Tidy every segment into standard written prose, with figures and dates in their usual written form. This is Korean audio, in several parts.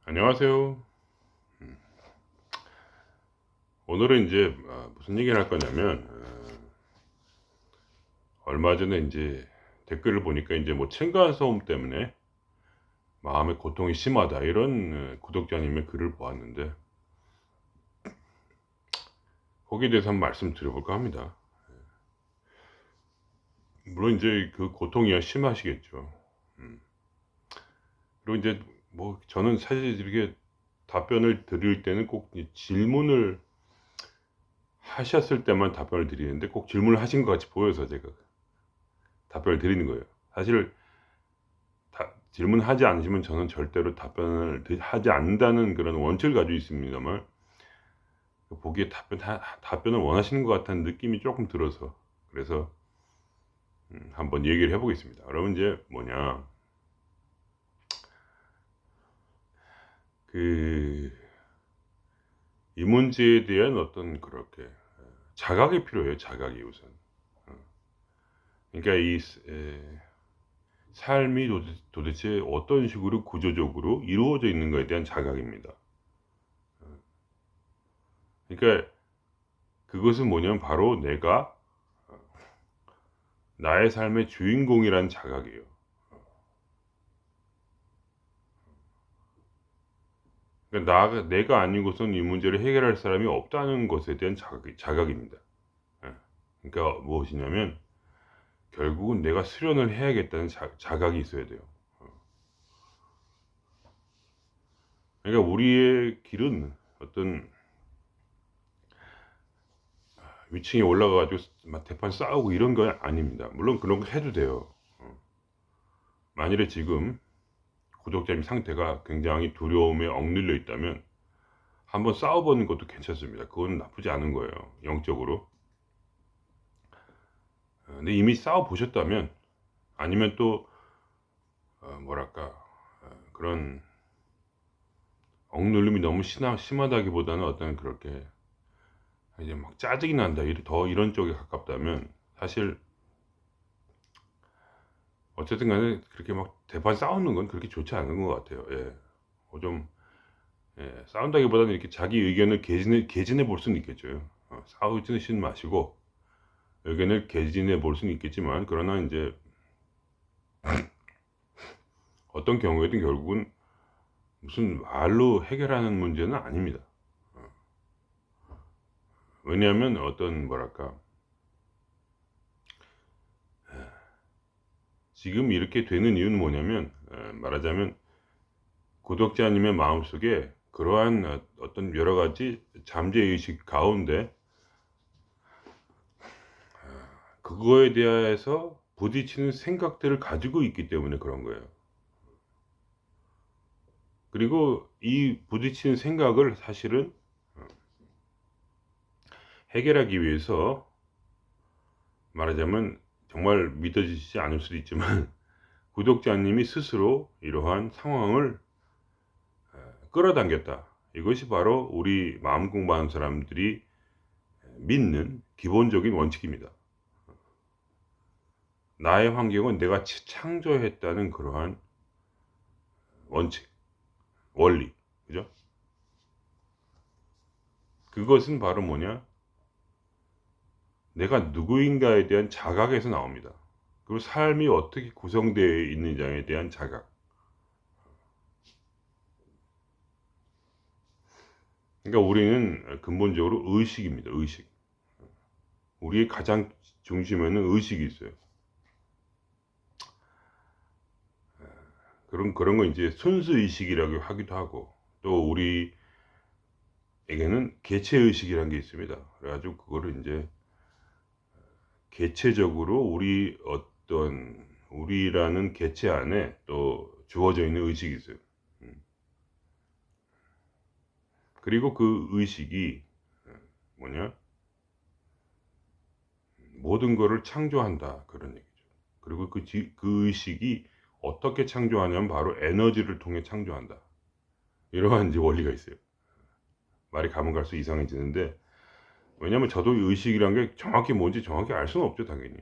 안녕하세요. 오늘은 이제 무슨 얘기를 할 거냐면 얼마 전에 이제 댓글을 보니까 이제 뭐 층간소음 때문에 마음의 고통이 심하다 이런 구독자님의 글을 보았는데 거기에 대해서 한번 말씀드려볼까 합니다. 물론 이제 그 고통이 심하시겠죠. 음. 그리고 이제 뭐 저는 사실 이렇게 답변을 드릴 때는 꼭 이 질문을 하셨을 때만 답변을 드리는데 꼭 질문을 하신 것 같이 보여서 제가 답변을 드리는 거예요. 사실 질문하지 않으시면 저는 절대로 답변을 하지 않는다는 그런 원칙을 가지고 있습니다만 보기에 답변을 원하시는 것 같다는 느낌이 조금 들어서 그래서 한번 얘기를 해 보겠습니다. 그러면 이제 뭐냐 그 이 문제에 대한 어떤 그렇게 자각이 필요해요. 자각이 우선. 어. 그러니까 이 삶이 도대체 어떤 식으로 구조적으로 이루어져 있는 거에 대한 자각입니다. 그러니까 그것은 뭐냐면 바로 내가 나의 삶의 주인공이라는 자각이에요. 그러니까 내가 아니고선 이 문제를 해결할 사람이 없다는 것에 대한 자각입니다. 예. 그러니까 무엇이냐면 결국은 내가 수련을 해야겠다는 자각이 있어야 돼요. 그러니까 우리의 길은 어떤 위층에 올라가 가지고 막 대판 싸우고 이런 건 아닙니다. 물론 그런 거 해도 돼요. 만일에 지금 구독자님 상태가 굉장히 두려움에 억눌려 있다면 한번 싸워보는 것도 괜찮습니다. 그건 나쁘지 않은 거예요, 영적으로. 근데 이미 싸워보셨다면 아니면 또 뭐랄까 그런 억눌림이 너무 심하다기보다는 어떤 그렇게 이제 막 짜증이 난다 더 이런 쪽에 가깝다면 사실 어쨌든 간에 그렇게 막 대판 싸우는 건 그렇게 좋지 않은 것 같아요. 예. 좀 싸운다기보다는 이렇게 자기 의견을 개진해 볼 수는 있겠죠. 싸우지는 마시고 의견을 개진해 볼 수는 있겠지만 그러나 이제 어떤 경우에든 결국은 무슨 말로 해결하는 문제는 아닙니다. 왜냐하면 어떤 뭐랄까 지금 이렇게 되는 이유는 뭐냐면 말하자면 구독자님의 마음속에 그러한 어떤 여러 가지 잠재의식 가운데 그거에 대해서 부딪히는 생각들을 가지고 있기 때문에 그런 거예요. 그리고 이 부딪히는 생각을 사실은 해결하기 위해서 말하자면 정말 믿어지지 않을 수도 있지만 구독자님이 스스로 이러한 상황을 끌어당겼다. 이것이 바로 우리 마음 공부하는 사람들이 믿는 기본적인 원칙입니다. 나의 환경은 내가 창조했다는 그러한 원칙, 원리, 그죠? 그것은 바로 뭐냐? 내가 누구인가에 대한 자각에서 나옵니다. 그리고 삶이 어떻게 구성되어 있느냐에 대한 자각. 그러니까 우리는 근본적으로 의식입니다. 의식. 우리의 가장 중심에는 의식이 있어요. 그런 거 이제 순수 의식이라고 하기도 하고 또 우리에게는 개체 의식이라는 게 있습니다. 그래가지고 그거를 이제 개체적으로 우리라는 개체 안에 또 주어져 있는 의식이 있어요. 음. 그리고 그 의식이 뭐냐? 모든 것을 창조한다. 그런 얘기죠. 그리고 그 의식이 어떻게 창조하냐면 바로 에너지를 통해 창조한다. 이러한 이제 원리가 있어요. 말이 가면 갈수록 이상해지는데 왜냐면 저도 의식이란 게 정확히 뭔지 정확히 알 수는 없죠, 당연히.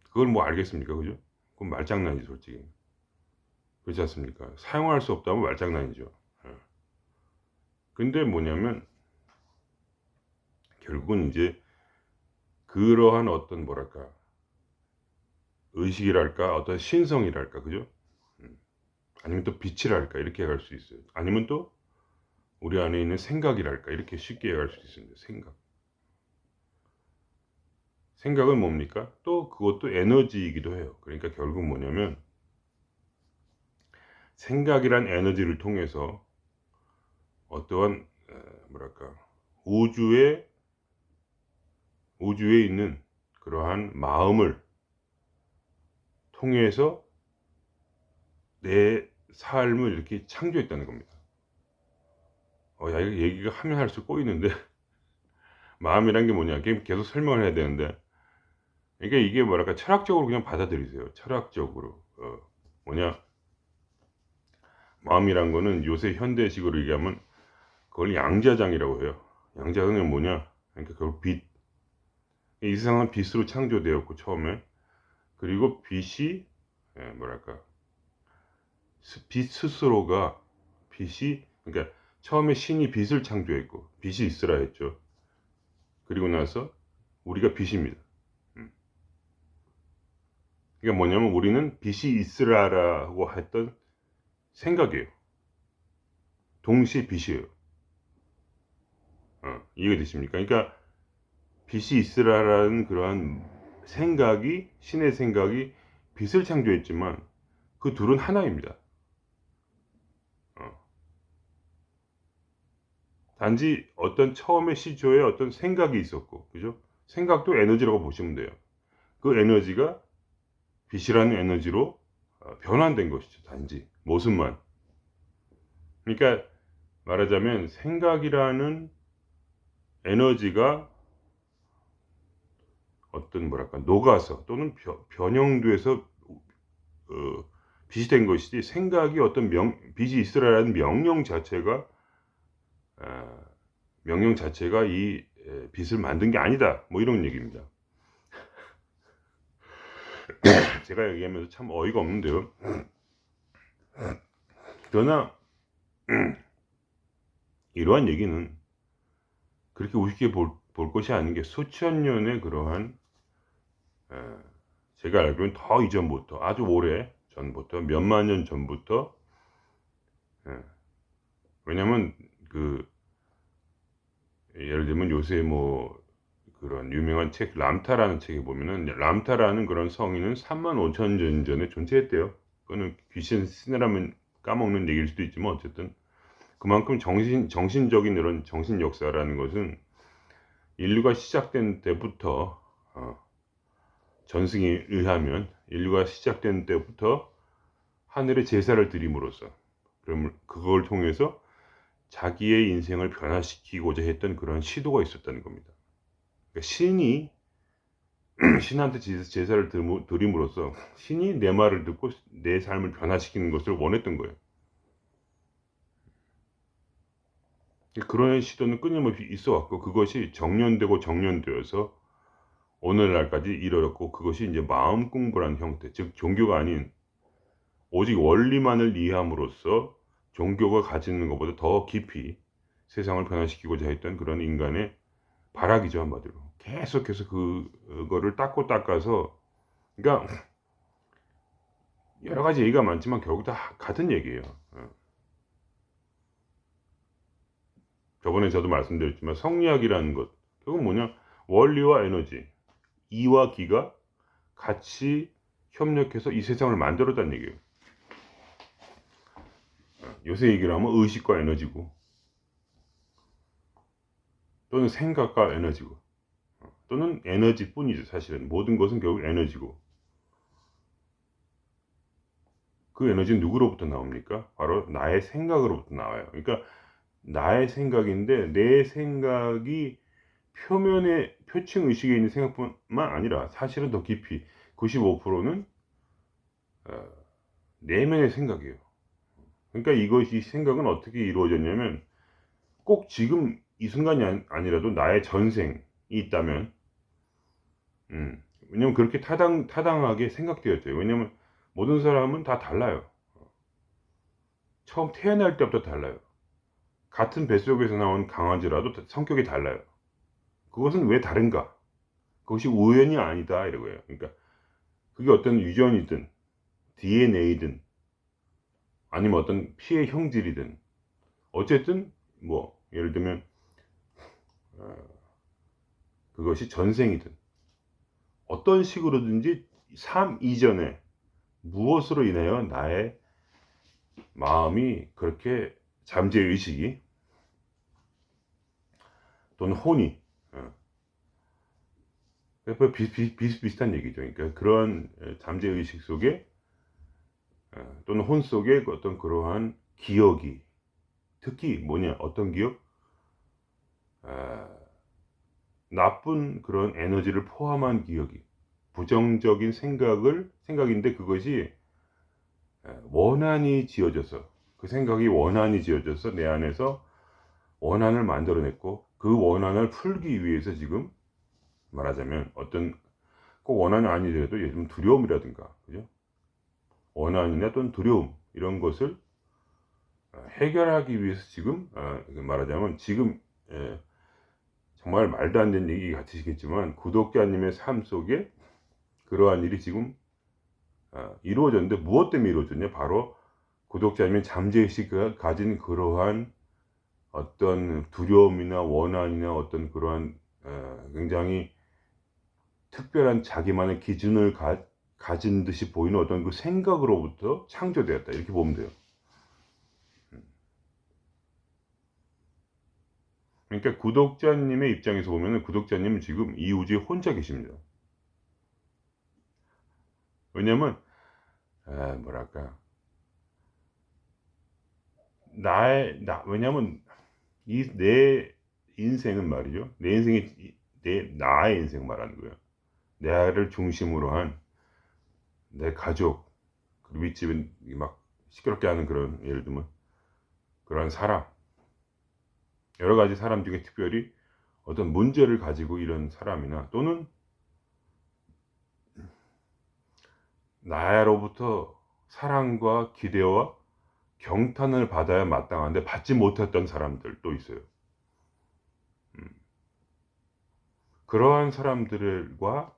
그걸 뭐 알겠습니까? 그죠? 그건 말장난이지, 솔직히. 그렇지 않습니까? 사용할 수 없다면 말장난이죠. 예. 근데 뭐냐면 결국은 이제 그러한 어떤 뭐랄까 의식이랄까 어떤 신성이랄까 그죠? 음. 아니면 또 빛이랄까 이렇게 갈 수 있어요. 아니면 또 우리 안에 있는 생각이랄까 이렇게 쉽게 갈 수 있습니다. 생각. 생각은 뭡니까? 또 그것도 에너지이기도 해요. 그러니까 결국 뭐냐면 생각이란 에너지를 통해서 어떠한 뭐랄까 우주에 우주에 있는 그러한 마음을 통해서 내 삶을 이렇게 창조했다는 겁니다. 야, 이거 얘기가 하면 할수록 꼬이는데 마음이란 게 뭐냐? 계속 설명을 해야 되는데 그러니까 이게 뭐랄까 철학적으로 그냥 받아들이세요. 철학적으로 뭐냐? 마음이란 거는 요새 현대식으로 얘기하면 그걸 양자장이라고 해요. 양자장은 뭐냐? 그러니까 결국 빛. 이 세상은 빛으로 창조되었고 처음에 그리고 빛이 뭐랄까 빛 스스로가 빛이 그러니까 처음에 신이 빛을 창조했고 빛이 있으라 했죠. 그리고 나서 우리가 빛입니다. 그러니까 뭐냐면 우리는 빛이 있으라라고 했던 생각이에요. 동시에 빛이에요. 이해가 되십니까? 그러니까 빛이 있으라라는 그러한 생각이 신의 생각이 빛을 창조했지만 그 둘은 하나입니다. 어. 단지 어떤 처음에 시초에 어떤 생각이 있었고, 그죠? 생각도 에너지라고 보시면 돼요. 그 에너지가 빛이라는 에너지로 변환된 것이죠. 단지 모습만. 그러니까 말하자면 생각이라는 에너지가 어떤 뭐랄까 녹아서 또는 변형돼서 어, 빛이 된 것이지 생각이 어떤 빛이 있으라는 아, 명령 자체가 이 빛을 만든 게 아니다. 뭐 이런 얘기입니다. 제가 얘기하면서 참 어이가 없는데요. 그러나 이러한 얘기는 그렇게 우습게 볼 것이 아닌 게 수천 년의 그러한 에, 제가 알기로는 더 이전부터 아주 오래 전부터 몇만 년 전부터 예, 왜냐면 그 예를 들면 요새 뭐 그런 유명한 책 람타라는 책에 보면은 람타라는 그런 성인은 3만 5천 년 전에 존재했대요. 그거는 귀신 쓰느라면 까먹는 얘기일 수도 있지만 어쨌든 그만큼 정신적인 이런 정신 역사라는 것은 인류가 시작된 때부터 전승에 의하면 인류가 시작된 때부터 하늘에 제사를 드림으로써 그럼 그걸 통해서 자기의 인생을 변화시키고자 했던 그런 시도가 있었다는 겁니다. 그러니까 신이 신한테 제사를 드림으로써 신이 내 말을 듣고 내 삶을 변화시키는 것을 원했던 거예요. 그런 시도는 끊임없이 있어 왔고 그것이 정년되고 정년되어서 오늘날까지 이르렀고 그것이 이제 마음 공부라는 형태, 즉 종교가 아닌 오직 원리만을 이해함으로써 종교가 가지는 것보다 더 깊이 세상을 변화시키고자 했던 그런 인간의 발악이죠 한마디로. 계속해서 그거를 닦고 닦아서 그러니까 여러 가지 얘기가 많지만 결국 다 같은 얘기예요. 저번에 저도 말씀드렸지만 성리학이라는 것 결국 뭐냐 원리와 에너지 이와 기가 같이 협력해서 이 세상을 만들었다는 얘기예요. 요새 얘기를 하면 의식과 에너지고 또는 생각과 에너지고 또는 에너지뿐이죠. 사실은 모든 것은 결국 에너지고 그 에너지는 누구로부터 나옵니까? 바로 나의 생각으로부터 나와요. 그러니까 나의 생각인데 내 생각이 표면에 표층 의식에 있는 생각뿐만 아니라 사실은 더 깊이 95%는 내면의 생각이에요. 그러니까 이 생각은 어떻게 이루어졌냐면 꼭 지금 이 순간이 아니라도 나의 전생이 있다면 왜냐면 그렇게 타당하게 생각되었죠. 왜냐면 모든 사람은 다 달라요. 처음 태어날 때부터 달라요. 같은 뱃속에서 나온 강아지라도 성격이 달라요. 그것은 왜 다른가? 그것이 우연이 아니다 이거예요. 그러니까 그게 어떤 유전이든 DNA든 아니면 어떤 피의 형질이든 어쨌든 뭐 예를 들면 어, 그것이 전생이든 어떤 식으로든지 삶 이전에 무엇으로 인하여 나의 마음이 그렇게 잠재의식이 또는 혼이 비슷비슷한 얘기죠. 그러니까 그러한 잠재의식 속에 또는 혼 속에 어떤 그러한 기억이 특히 뭐냐 어떤 기억 아, 나쁜 그런 에너지를 포함한 기억이 부정적인 생각인데 그것이 원한이 지어져서 그 생각이 원한이 지어져서 내 안에서 원한을 만들어냈고 그 원한을 풀기 위해서 지금 말하자면 어떤 꼭 원한이 아니더라도 예를 들면 두려움이라든가 그죠? 원한이나 또는 두려움 이런 것을 해결하기 위해서 지금 말하자면 지금 정말 말도 안 되는 얘기 같으시겠지만 구독자님의 삶 속에 그러한 일이 지금 이루어졌는데 무엇 때문에 이루어졌냐 바로 구독자님의 잠재의식이 가진 그러한 어떤 두려움이나 원한이나 어떤 그러한 굉장히 특별한 자기만의 기준을 가진 듯이 보이는 어떤 그 생각으로부터 창조되었다 이렇게 보면 돼요. 그러니까 구독자님의 입장에서 보면 구독자님은 지금 이 우주에 혼자 계십니다. 왜냐면 뭐랄까 왜냐면 이 내 인생은 말이죠. 내 인생이 나의 인생 말하는 거예요. 나를 중심으로 한 내 가족 그리고 윗집에 막 시끄럽게 하는 그런 예를 들면 그런 사람 여러 가지 사람 중에 특별히 어떤 문제를 가지고 이런 사람이나 또는 나로부터 사랑과 기대와 경탄을 받아야 마땅한데 받지 못했던 사람들도 있어요. 그러한 사람들과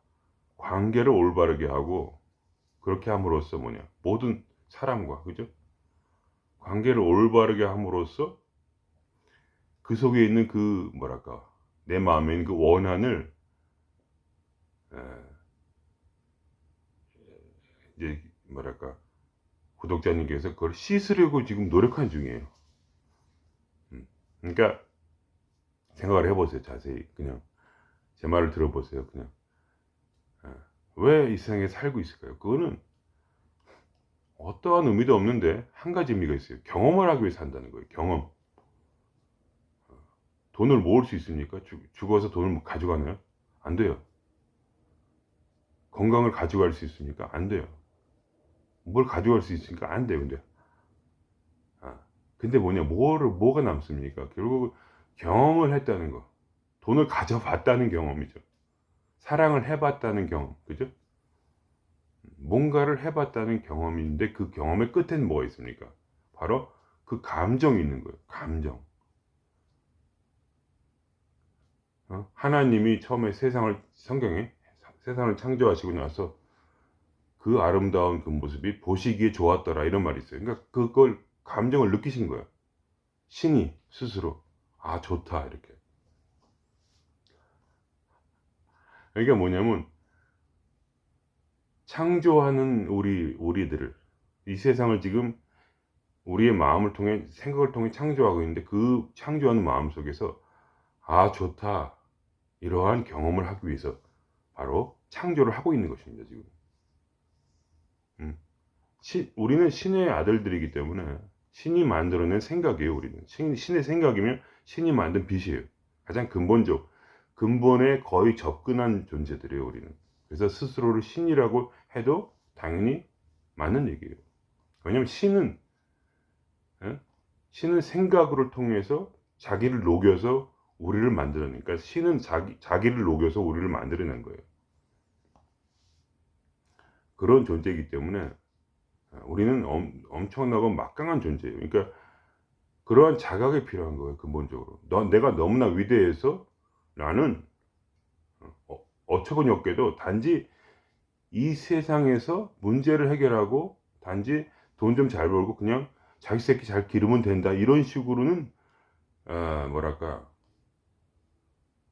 관계를 올바르게 하고 그렇게 함으로써 뭐냐 모든 사람과 그죠? 관계를 올바르게 함으로써 그 속에 있는 그 뭐랄까 내 마음에 있는 그 원한을 에, 이제 뭐랄까 구독자님께서 그걸 씻으려고 지금 노력한 중이에요. 그러니까 생각을 해보세요. 자세히 그냥 제 말을 들어보세요. 그냥 왜 이 세상에 살고 있을까요? 그거는 어떠한 의미도 없는데 한 가지 의미가 있어요. 경험을 하기 위해 산다는 거예요. 경험. 돈을 모을 수 있습니까? 죽어서 돈을 가져가나요? 안 돼요. 건강을 가져갈 수 있습니까? 안 돼요. 뭘 가져갈 수 있으니까 안 돼요. 근데 뭐냐, 뭐가 남습니까? 결국 경험을 했다는 거. 돈을 가져봤다는 경험이죠. 사랑을 해봤다는 경험. 그죠? 뭔가를 해봤다는 경험인데 그 경험의 끝에는 뭐가 있습니까? 바로 그 감정이 있는 거예요. 감정. 하나님이 처음에 성경에 세상을 창조하시고 나서 그 아름다운 그 모습이 보시기에 좋았더라 이런 말이 있어요. 그러니까 그걸 감정을 느끼신 거예요. 신이 스스로 아 좋다 이렇게. 그러니까 뭐냐면 창조하는 우리들을 이 세상을 지금 우리의 마음을 통해 생각을 통해 창조하고 있는데 그 창조하는 마음 속에서 아 좋다 이러한 경험을 하기 위해서 바로 창조를 하고 있는 것입니다 지금. 우리는 신의 아들들이기 때문에 신이 만들어낸 생각이에요. 우리는 신의 생각이면 신이 만든 빛이에요. 가장 근본에 거의 접근한 존재들이에요. 우리는. 그래서 스스로를 신이라고 해도 당연히 맞는 얘기예요. 왜냐하면 신은 생각을 통해서 자기를 녹여서 우리를 만들어내니까 그러니까 신은 자기를 녹여서 우리를 만들어낸 거예요. 그런 존재이기 때문에 우리는 엄청나고 막강한 존재예요. 그러니까 그러한 자각이 필요한 거예요, 근본적으로. 내가 너무나 위대해서 나는 어처구니 없게도 단지 이 세상에서 문제를 해결하고 단지 돈 좀 잘 벌고 그냥 자기 새끼 잘 기르면 된다, 이런 식으로는 뭐랄까,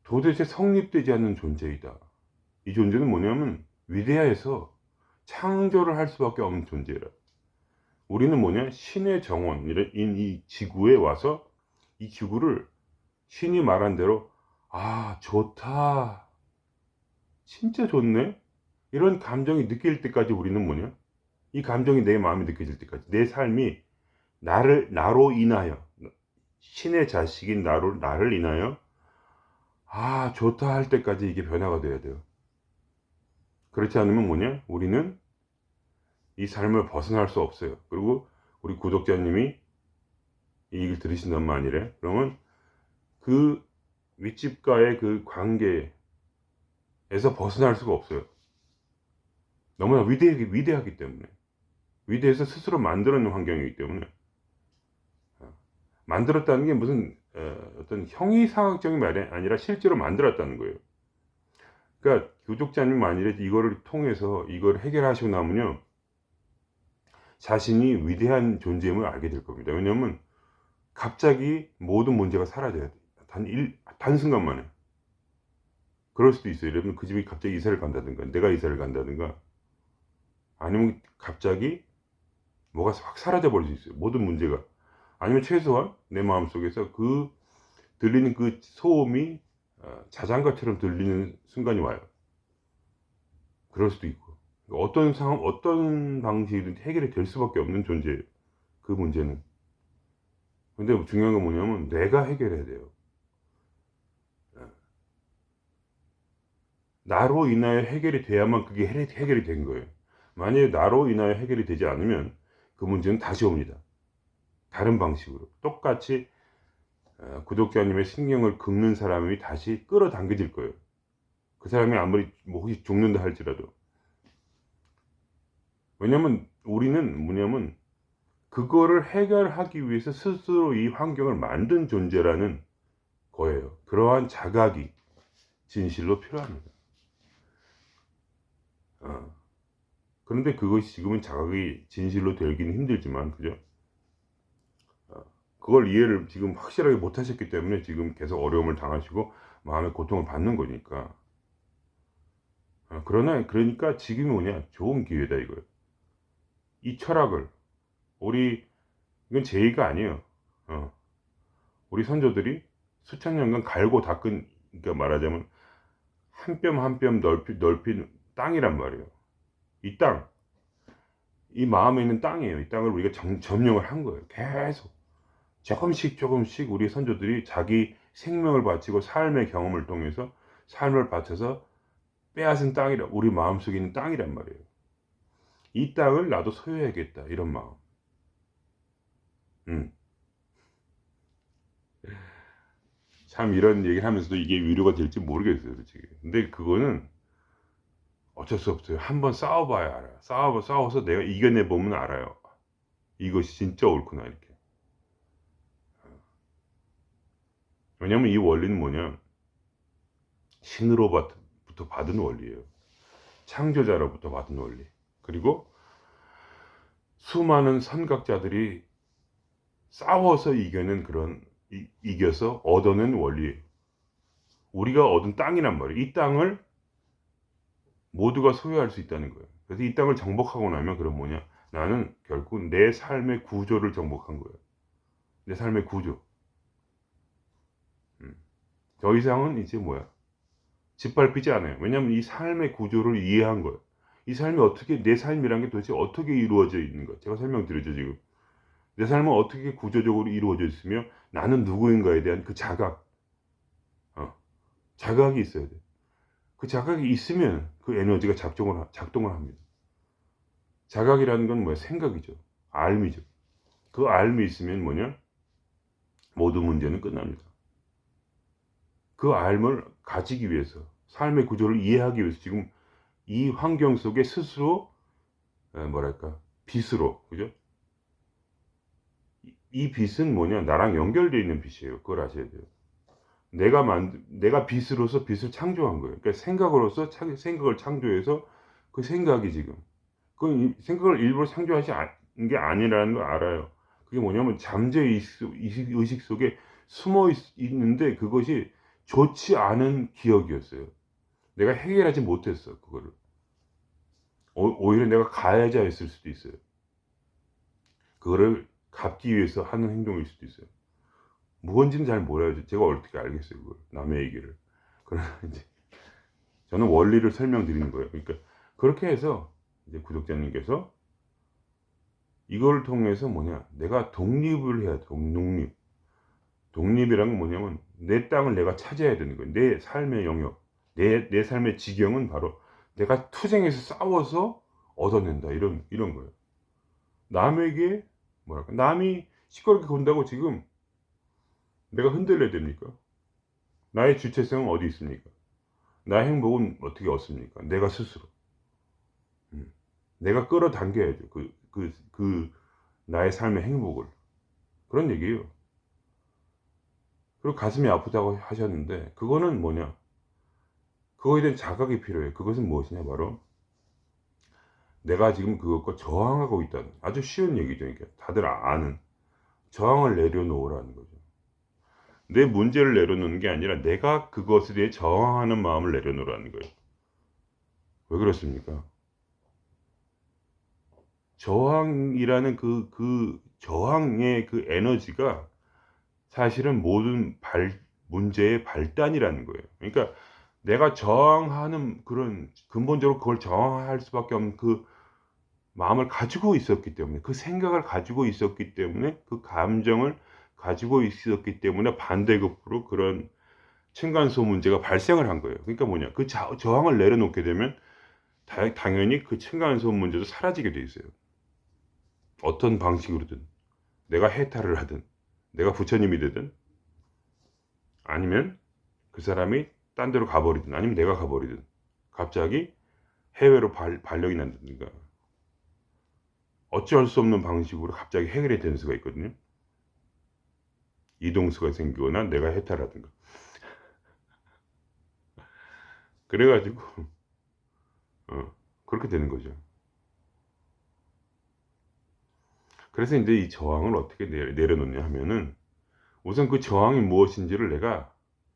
도대체 성립되지 않는 존재이다. 이 존재는 뭐냐면 위대해서 창조를 할 수밖에 없는 존재라. 우리는 뭐냐, 신의 정원인 이 지구에 와서 이 지구를 신이 말한 대로 좋다, 진짜 좋네, 이런 감정이 느낄 때까지 우리는 뭐냐, 이 감정이 내 마음에 느껴질 때까지, 내 삶이 나로 인하여, 신의 자식인 나를 인하여 좋다 할 때까지 이게 변화가 돼야 돼요. 그렇지 않으면 뭐냐, 우리는 이 삶을 벗어날 수 없어요. 그리고 우리 구독자님이 이 얘기를 들으신단 말이래. 그러면 그 윗집과의 그 관계에서 벗어날 수가 없어요. 너무나 위대하기 때문에. 위대해서 스스로 만들어낸 환경이기 때문에. 만들었다는 게 무슨 어떤 형이상학적인 말이 아니라 실제로 만들었다는 거예요. 그러니까 구독자님 만일에 이거를 통해서 이걸 해결하시고 나면요, 자신이 위대한 존재임을 알게 될 겁니다. 왜냐하면 갑자기 모든 문제가 사라져야 돼. 단순간만에. 그럴 수도 있어요. 여러분, 그 집이 갑자기 이사를 간다든가, 내가 이사를 간다든가, 아니면 갑자기 뭐가 확 사라져 버릴 수 있어요. 모든 문제가. 아니면 최소한 내 마음속에서 들리는 그 소음이 자장가처럼 들리는 순간이 와요. 그럴 수도 있고. 어떤 상황, 어떤 방식이든 해결이 될 수밖에 없는 존재예요, 그 문제는. 근데 중요한 건 뭐냐면 내가 해결해야 돼요. 나로 인하여 해결이 돼야만 그게 해결이 된 거예요. 만약에 나로 인하여 해결이 되지 않으면 그 문제는 다시 옵니다. 다른 방식으로. 똑같이 구독자님의 신경을 긁는 사람이 다시 끌어당겨질 거예요. 그 사람이 아무리 혹시 죽는다 할지라도. 왜냐면 우리는 뭐냐면 그거를 해결하기 위해서 스스로 이 환경을 만든 존재라는 거예요. 그러한 자각이 진실로 필요합니다. 그런데 그것이 지금은 자각이 진실로 되기는 힘들지만, 그죠? 그걸 이해를 지금 확실하게 못 하셨기 때문에 지금 계속 어려움을 당하시고 마음의 고통을 받는 거니까. 그러니까 지금이 뭐냐, 좋은 기회다 이거예요. 이 철학을 이건 제 얘기가 아니에요. 우리 선조들이 수천 년간 갈고 닦은, 그러니까 말하자면 한 뼘 한 뼘 넓힌 땅이란 말이에요. 이 땅, 이 마음에 있는 땅이에요. 이 땅을 우리가 점령을 한 거예요. 계속 조금씩 우리 선조들이 자기 생명을 바치고 삶의 경험을 통해서 삶을 바쳐서 빼앗은 땅이라, 우리 마음속에 있는 땅이란 말이에요. 이 땅을 나도 소유해야겠다, 이런 마음. 참 이런 얘기를 하면서도 이게 위로가 될지 모르겠어요, 솔직히. 근데 그거는 어쩔 수 없어요. 한번 싸워봐야 알아요. 싸워서 내가 이겨내보면 알아요. 이것이 진짜 옳구나, 이렇게. 왜냐면 이 원리는 뭐냐, 신으로부터 받은 원리예요. 창조자로부터 받은 원리. 그리고 수많은 선각자들이 싸워서 이겨서 얻어낸 원리예요. 우리가 얻은 땅이란 말이에요. 이 땅을 모두가 소유할 수 있다는 거예요. 그래서 이 땅을 정복하고 나면 그럼 뭐냐, 나는 결국 내 삶의 구조를 정복한 거예요. 내 삶의 구조. 더 이상은 이제 뭐야, 짓밟히지 않아요. 왜냐하면 이 삶의 구조를 이해한 거예요. 이 삶이 어떻게, 내 삶이란 게 도대체 어떻게 이루어져 있는 거, 제가 설명드렸죠 지금. 내 삶은 어떻게 구조적으로 이루어져 있으며 나는 누구인가에 대한 그 자각, 자각이 있어야 돼. 그 자각이 있으면 그 에너지가 작동을 합니다. 자각이라는 건 뭐야, 생각이죠. 알미죠. 그 알미 있으면 뭐냐, 모든 문제는 끝납니다. 그 알을 가지기 위해서, 삶의 구조를 이해하기 위해서 지금 이 환경 속에 스스로 뭐랄까, 빛으로, 그죠? 이 빛은 뭐냐? 나랑 연결되어 있는 빛이에요. 그걸 아셔야 돼요. 내가 빛으로서 빛을 창조한 거예요. 그러니까 생각으로서 생각을 창조해서 그 생각이 지금 그 생각을 일부러 창조하지 않은 게 아니라는 걸 알아요. 그게 뭐냐면 잠재 의식 속에 숨어 있는데 그것이 좋지 않은 기억이었어요. 내가 해결하지 못했어 그거를. 오히려 내가 가해자였을 수도 있어요. 그거를 갚기 위해서 하는 행동일 수도 있어요. 뭔지는 잘 몰라요. 제가 어떻게 알겠어요 그걸. 남의 얘기를. 그러나 이제 저는 원리를 설명드리는 거예요. 그러니까 그렇게 해서 이제 구독자님께서 이걸 통해서 뭐냐, 내가 독립을 해야 돼. 독립이란 건 뭐냐면 내 땅을 내가 차지해야 되는 거예요. 내 삶의 영역, 내 삶의 지경은 바로 내가 투쟁해서 싸워서 얻어낸다. 이런 거예요. 남에게 뭐랄까, 남이 시끄럽게 군다고 지금 내가 흔들려야 됩니까? 나의 주체성은 어디 있습니까? 나의 행복은 어떻게 얻습니까? 내가 스스로. 내가 끌어당겨야죠. 나의 삶의 행복을. 그런 얘기예요. 그리고 가슴이 아프다고 하셨는데, 그거는 뭐냐? 그거에 대한 자각이 필요해요. 그것은 무엇이냐? 바로, 내가 지금 그것과 저항하고 있다는, 아주 쉬운 얘기죠. 그러니까 다들 아는, 저항을 내려놓으라는 거죠. 내 문제를 내려놓는 게 아니라, 내가 그것에 대해 저항하는 마음을 내려놓으라는 거예요. 왜 그렇습니까? 저항이라는 저항의 그 에너지가 사실은 모든 문제의 발단이라는 거예요. 그러니까 내가 저항하는 그런 근본적으로 그걸 저항할 수밖에 없는 그 마음을 가지고 있었기 때문에, 그 생각을 가지고 있었기 때문에, 그 감정을 가지고 있었기 때문에 반대급부로 그런 층간소음 문제가 발생을 한 거예요. 그러니까 뭐냐, 그 저항을 내려놓게 되면 당연히 그 층간소음 문제도 사라지게 돼 있어요. 어떤 방식으로든, 내가 해탈을 하든, 내가 부처님이 되든, 아니면 그 사람이 딴 데로 가버리든, 아니면 내가 가버리든, 갑자기 해외로 발령이 난다든가, 어쩔 수 없는 방식으로 갑자기 해결이 되는 수가 있거든요. 이동수가 생기거나 내가 해탈하든가. 그래가지고 그렇게 되는 거죠. 그래서 이제 이 저항을 어떻게 내려놓냐 하면은, 우선 그 저항이 무엇인지를 내가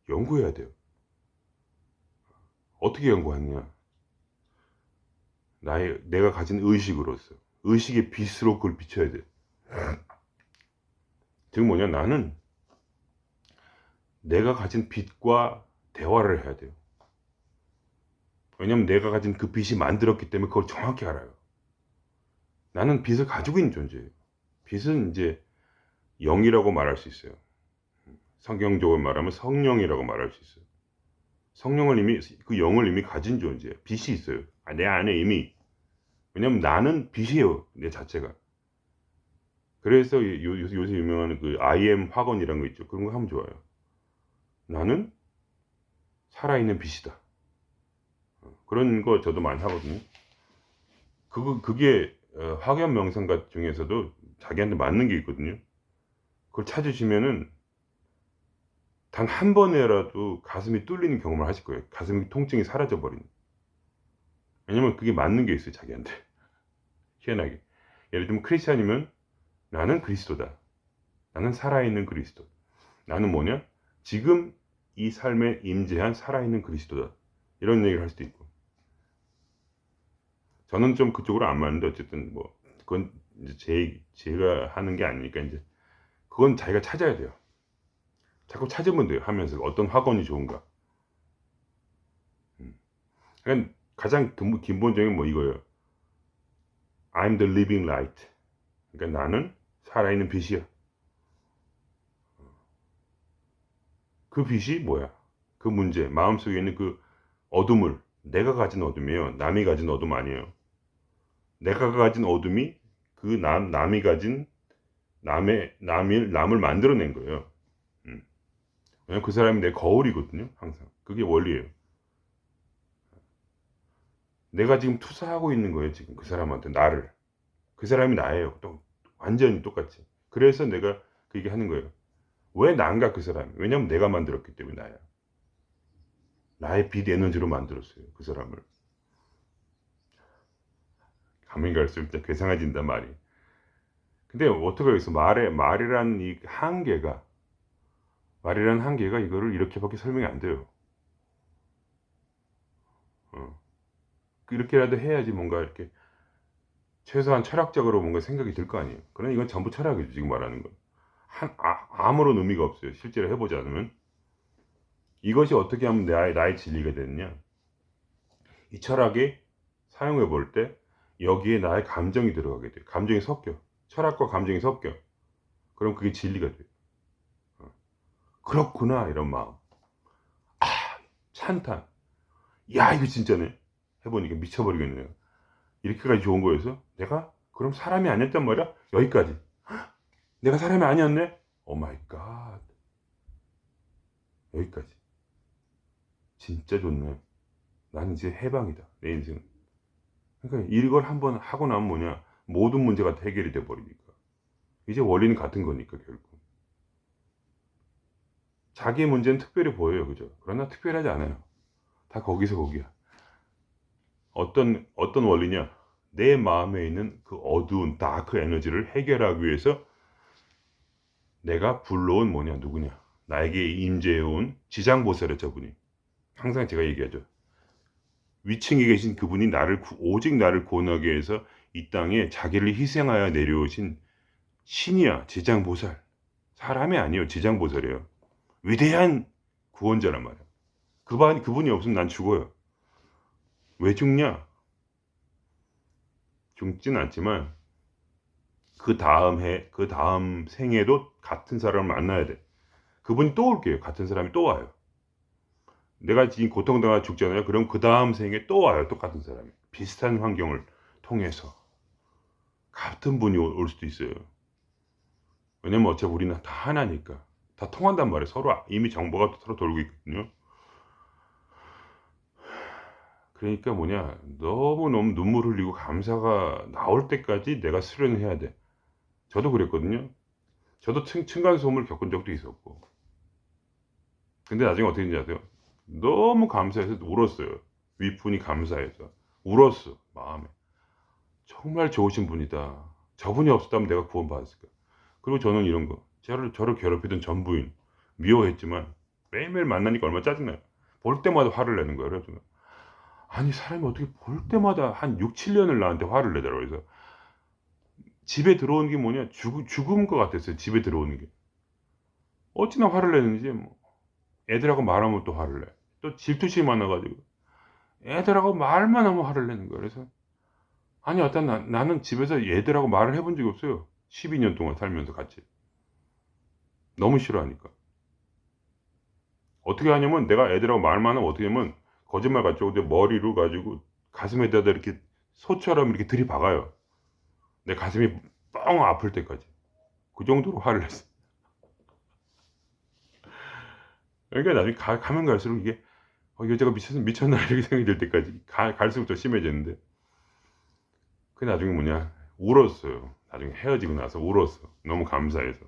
연구해야 돼요. 어떻게 연구하느냐? 내가 가진 의식으로서, 의식의 빛으로 그걸 비춰야 돼요. 즉 뭐냐, 나는 내가 가진 빛과 대화를 해야 돼요. 왜냐면 내가 가진 그 빛이 만들었기 때문에 그걸 정확히 알아요. 나는 빛을 가지고 있는 존재예요. 빛은 이제 영이라고 말할 수 있어요. 성경적으로 말하면 성령이라고 말할 수 있어요. 성령을 이미, 그 영을 이미 가진 존재예요. 빛이 있어요. 내 안에 이미. 왜냐면 나는 빛이에요. 내 자체가. 그래서 요새 유명한 그 I am 학원이라는 거 있죠. 그런 거 하면 좋아요. 나는 살아있는 빛이다. 그런 거 저도 많이 하거든요. 그게 학연 명상가 중에서도 자기한테 맞는 게 있거든요. 그걸 찾으시면은 단 한 번에라도 가슴이 뚫리는 경험을 하실 거예요. 가슴 통증이 사라져 버리는. 왜냐면 그게 맞는 게 있어요, 자기한테. 희한하게. 예를 들면 크리스찬이면 나는 그리스도다. 나는 살아있는 그리스도. 나는 뭐냐? 지금 이 삶에 임재한 살아있는 그리스도다. 이런 얘기를 할 수도 있고. 저는 좀 그쪽으로 안 맞는데, 어쨌든 뭐 그건 이제 제가 하는 게 아니니까, 이제 그건 자기가 찾아야 돼요. 자꾸 찾으면 돼요. 하면서 어떤 학원이 좋은가. 그러니까 가장 근본적인 뭐 이거예요. I'm the living light. 그러니까 나는 살아있는 빛이야. 그 빛이 뭐야? 그 문제, 마음속에 있는 그 어둠을, 내가 가진 어둠이에요. 남이 가진 어둠 아니에요. 내가 가진 어둠이 남이 가진 남을 만들어낸 거예요. 왜냐면 그 사람이 내 거울이거든요. 항상. 그게 원리예요. 내가 지금 투사하고 있는 거예요. 지금 그 사람한테 나를. 그 사람이 나예요. 또 완전히 똑같이. 그래서 내가 그 얘기 하는 거예요. 왜 난가 그 사람이. 왜냐면 내가 만들었기 때문에 나야. 나의 빛 에너지로 만들었어요. 그 사람을. 가면 갈수록 진짜 괴상해진단 말이. 근데 어떻게 하겠어. 말이라는 이 한계가, 말이라는 한계가 이거를 이렇게밖에 설명이 안 돼요. 어. 이렇게라도 해야지 뭔가 이렇게 최소한 철학적으로 뭔가 생각이 들 거 아니에요. 그러나 이건 전부 철학이죠. 지금 말하는 건. 아무런 의미가 없어요. 실제로 해보지 않으면. 이것이 어떻게 하면 나의 진리가 되느냐. 이 철학이 사용해 볼 때 여기에 나의 감정이 들어가게 돼요. 감정이 섞여. 철학과 감정이 섞여. 그럼 그게 진리가 돼요. 어. 그렇구나 이런 마음. 아, 찬탄. 야 이거 진짜네. 해보니까 미쳐버리겠네요. 이렇게까지 좋은 거여서 내가 그럼 사람이 아니었단 말이야? 여기까지. 내가 사람이 아니었네? 오 마이 갓. 여기까지. 진짜 좋네. 난 이제 해방이다. 내 인생은. 그러니까 이걸 한번 하고 나면 뭐냐. 모든 문제가 해결이 돼 버리니까. 이제 원리는 같은 거니까 결국. 자기의 문제는 특별히 보여요. 그죠? 그러나 특별하지 않아요. 다 거기서 거기야. 어떤 원리냐? 내 마음에 있는 그 어두운 다크 에너지를 해결하기 위해서 내가 불러온 뭐냐, 누구냐? 나에게 임재해온 지장보살의 저분이. 항상 제가 얘기하죠. 위층에 계신 그분이 오직 나를 구원하기 위해서 이 땅에 자기를 희생하여 내려오신 신이야, 지장보살. 사람이 아니에요, 지장보살이에요. 위대한 구원자란 말이야. 그분이 없으면 난 죽어요. 왜 죽냐? 죽진 않지만 그 다음 생에도 같은 사람을 만나야 돼. 그분이 또 올게요. 같은 사람이 또 와요. 내가 지금 고통당하 죽잖아요. 그럼 그 다음 생에 또 와요. 똑같은 사람이. 비슷한 환경을 통해서. 같은 분이 올 수도 있어요. 왜냐면 어차피 우리는 다 하나니까. 다 통한단 말이에요. 서로 이미 정보가 서로 돌고 있거든요. 그러니까 뭐냐. 너무너무 눈물 흘리고 감사가 나올 때까지 내가 수련해야 돼. 저도 그랬거든요. 저도 층간소음을 겪은 적도 있었고. 근데 나중에 어떻게 됐는지 아세요? 너무 감사해서 울었어요. 윗분이 감사해서. 울었어. 마음에. 정말 좋으신 분이다. 저분이 없었다면 내가 구원받았을까. 그리고 저는 이런 거. 저를 괴롭히던 전 부인. 미워했지만 매일매일 만나니까 얼마나 짜증나요. 볼 때마다 화를 내는 거예요. 그래서 아니 사람이 어떻게 볼 때마다 한 6, 7년을 나한테 화를 내더라고요. 그래서 집에 들어오는 게 뭐냐. 죽음 것 같았어요. 집에 들어오는 게. 어찌나 화를 내는지 뭐. 애들하고 말하면 또 화를 내. 또 질투심이 많아가지고 애들하고 말만 하면 화를 내는 거예요. 그래서 아니 나는 집에서 애들하고 말을 해본 적이 없어요. 12년 동안 살면서 같이. 너무 싫어하니까. 어떻게 하냐면 내가 애들하고 말만 하면 어떻게 하면 거짓말 같죠. 내 머리로 가지고 가슴에다 이렇게 소처럼 이렇게 들이박아요. 내 가슴이 뻥 아플 때까지. 그 정도로 화를 냈어. 그러니까 나중에 가면 갈수록 이게 여자가 미쳤나 이렇게 생각이 들 때까지 갈수록 더 심해졌는데 그 나중에 뭐냐 울었어요. 나중에 헤어지고 나서 울었어. 너무 감사해서.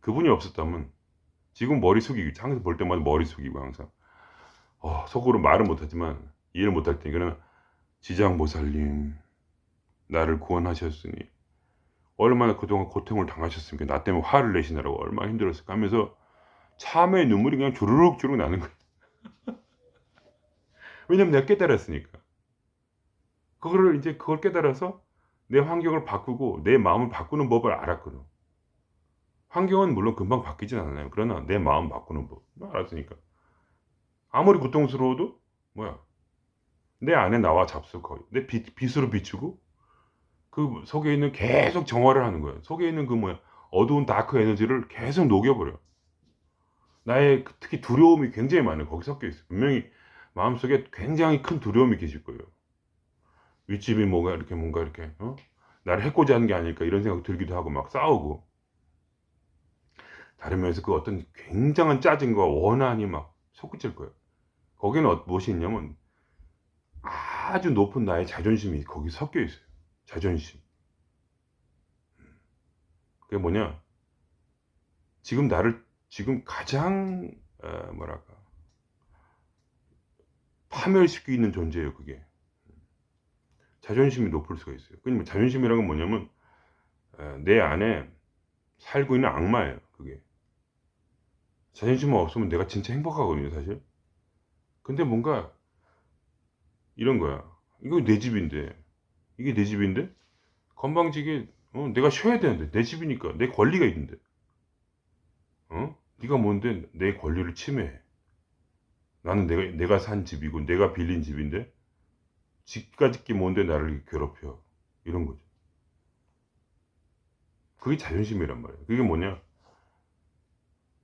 그분이 없었다면 지금 머리 숙이고 항상 볼 때마다 머리 숙이고 항상 속으로 말은 못하지만 이해를 못할 테니 그러나 지장보살님 나를 구원하셨으니 얼마나 그동안 고통을 당하셨습니까. 나 때문에 화를 내시느라고 얼마나 힘들었을까 하면서 참의 눈물이 그냥 주르륵 주르륵 나는 거예요. 왜냐면 내가 깨달았으니까. 그걸 깨달아서 내 환경을 바꾸고 내 마음을 바꾸는 법을 알았거든. 환경은 물론 금방 바뀌진 않아요. 그러나 내 마음 바꾸는 법 알았으니까. 아무리 고통스러워도 뭐야 내 안에 나와 잡수고 내 빛으로 비추고 그 속에 있는 계속 정화를 하는 거예요. 속에 있는 그 뭐야 어두운 다크 에너지를 계속 녹여버려. 나의 특히 두려움이 굉장히 많아요. 거기 섞여 있어요. 분명히 마음속에 굉장히 큰 두려움이 계실 거예요. 윗집이 뭔가 이렇게 나를 해코지 하는 게 아닐까 이런 생각 들기도 하고 막 싸우고 다른 면에서 그 어떤 굉장한 짜증과 원한이 막 솟구칠 거예요. 거기는 무엇이 있냐면 아주 높은 나의 자존심이 거기 섞여 있어요. 자존심. 그게 뭐냐? 지금 나를 지금 가장 뭐랄까 파멸시키고 있는 존재예요. 그게 자존심이 높을 수가 있어요. 그러니까 자존심이라는 건 뭐냐면 내 안에 살고 있는 악마예요. 그게 자존심만 없으면 내가 진짜 행복하거든요, 사실. 근데 뭔가 이런 거야. 이거 내 집인데, 이게 내 집인데 건방지게 내가 쉬어야 되는데 내 집이니까 내 권리가 있는데 네가 뭔데 내 권리를 침해해. 나는 내가 산 집이고 내가 빌린 집인데 집까짓 게 뭔데 나를 괴롭혀. 이런 거죠. 그게 자존심이란 말이에요. 그게 뭐냐?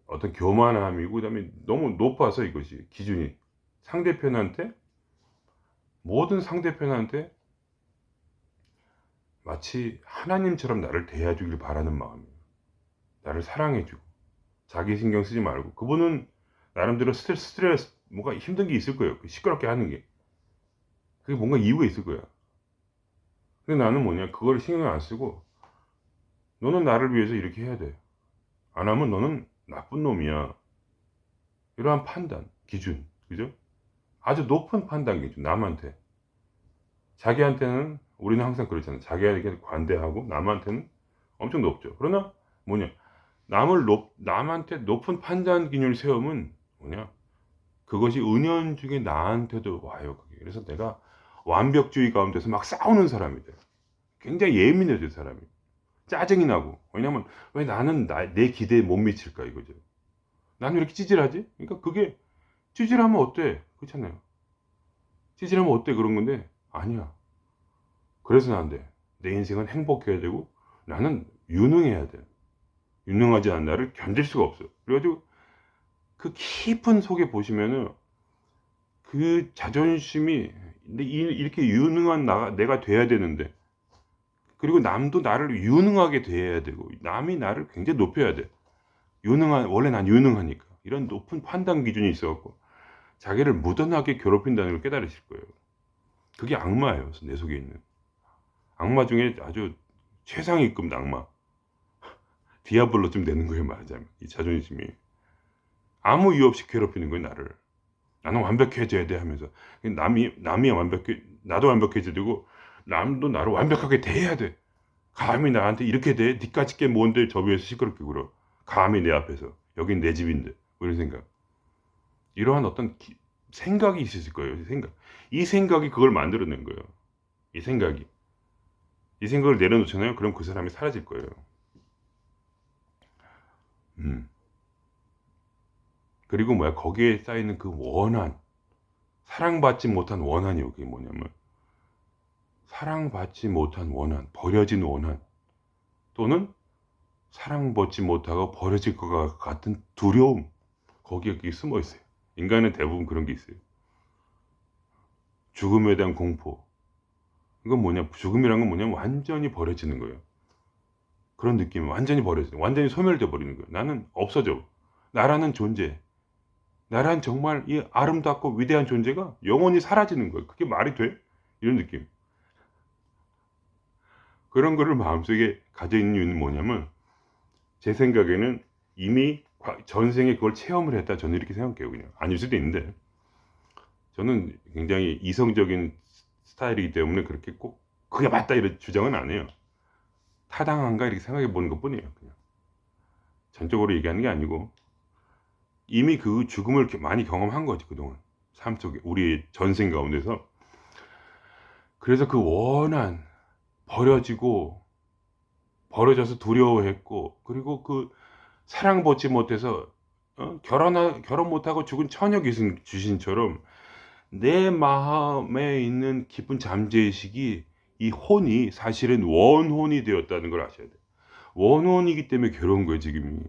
어떤 교만함이고 그다음에 너무 높아서 이것이 기준이 상대편한테 모든 상대편한테 마치 하나님처럼 나를 대해주길 바라는 마음이에요. 나를 사랑해주고 자기 신경 쓰지 말고 그분은 나름대로 스트레스 뭔가 힘든 게 있을 거예요. 시끄럽게 하는 게 그게 뭔가 이유가 있을 거야. 근데 나는 뭐냐 그걸 신경을 안 쓰고 너는 나를 위해서 이렇게 해야 돼. 안 하면 너는 나쁜 놈이야. 이러한 판단 기준 그죠? 아주 높은 판단 기준 남한테 자기한테는 우리는 항상 그렇잖아요. 자기에게 관대하고 남한테는 엄청 높죠. 그러나 뭐냐 남한테 높은 판단 기준을 세우면 뭐냐 그것이 은연중에 나한테도 와요. 그게. 그래서 내가 완벽주의 가운데서 막 싸우는 사람이 돼요. 굉장히 예민해질 사람이. 짜증이 나고. 왜냐면 왜 나는 내 기대에 못 미칠까 이거죠. 나는 왜 이렇게 찌질하지? 그러니까 그게 찌질하면 어때? 그렇잖아요. 찌질하면 어때 그런 건데 아니야. 그래서는 안 돼. 내 인생은 행복해야 되고 나는 유능해야 돼. 유능하지 않은 나를 견딜 수가 없어. 그래가지고 그 깊은 속에 보시면은 그 자존심이 이렇게 유능한 내가 돼야 되는데 그리고 남도 나를 유능하게 대해야 되고 남이 나를 굉장히 높여야 돼. 원래 난 유능하니까 이런 높은 판단 기준이 있어갖고 자기를 무던하게 괴롭힌다는 걸 깨달으실 거예요. 그게 악마예요. 내 속에 있는 악마 중에 아주 최상위급 악마 디아블로쯤 되는 거예요. 말하자면 이 자존심이 아무 이유 없이 괴롭히는 거예요. 나는 완벽해져야 돼 하면서 남이 완벽해 나도 완벽해져야 되고 남도 나를 완벽하게 대해야 돼. 감히 나한테 이렇게 돼? 니까짓 게 뭔데 저 위에서 시끄럽게 굴어. 감히 내 앞에서 여긴 내 집인데 뭐 이런 생각 이러한 어떤 생각이 있으실 거예요. 이 생각이 그걸 만들어낸 거예요. 이 생각을 내려놓잖아요. 그럼 그 사람이 사라질 거예요. 음. 그리고 뭐야 거기에 쌓이는 그 원한 사랑받지 못한 원한이 여기 뭐냐면 사랑받지 못한 원한 버려진 원한 또는 사랑받지 못하고 버려질 것 같은 두려움 거기에 그게 숨어 있어요. 인간은 대부분 그런 게 있어요. 죽음에 대한 공포 이건 뭐냐 죽음이란 건 뭐냐면 완전히 버려지는 거예요. 그런 느낌이 완전히 버려져요. 완전히 소멸돼 버리는 거예요. 나는 없어져. 나라는 존재 나란 정말 이 아름답고 위대한 존재가 영원히 사라지는 거예요. 그게 말이 돼? 이런 느낌. 그런 거를 마음속에 가져 있는 이유는 뭐냐면 제 생각에는 이미 전생에 그걸 체험을 했다. 저는 이렇게 생각해요. 그냥 아닐 수도 있는데 저는 굉장히 이성적인 스타일이기 때문에 그렇게 꼭 그게 맞다 이런 주장은 안 해요. 타당한가 이렇게 생각해 보는 것뿐이에요. 그냥 전적으로 얘기하는 게 아니고 이미 그 죽음을 많이 경험한 거지 그동안 삶 속에 우리 전생 가운데서. 그래서 그 원한 버려져서 두려워했고 그리고 그 사랑받지 못해서 결혼 못하고 죽은 처녀 귀신처럼 내 마음에 있는 깊은 잠재의식이 이 혼이 사실은 원혼이 되었다는 걸 아셔야 돼요. 원혼이기 때문에 괴로운 거예요 지금이.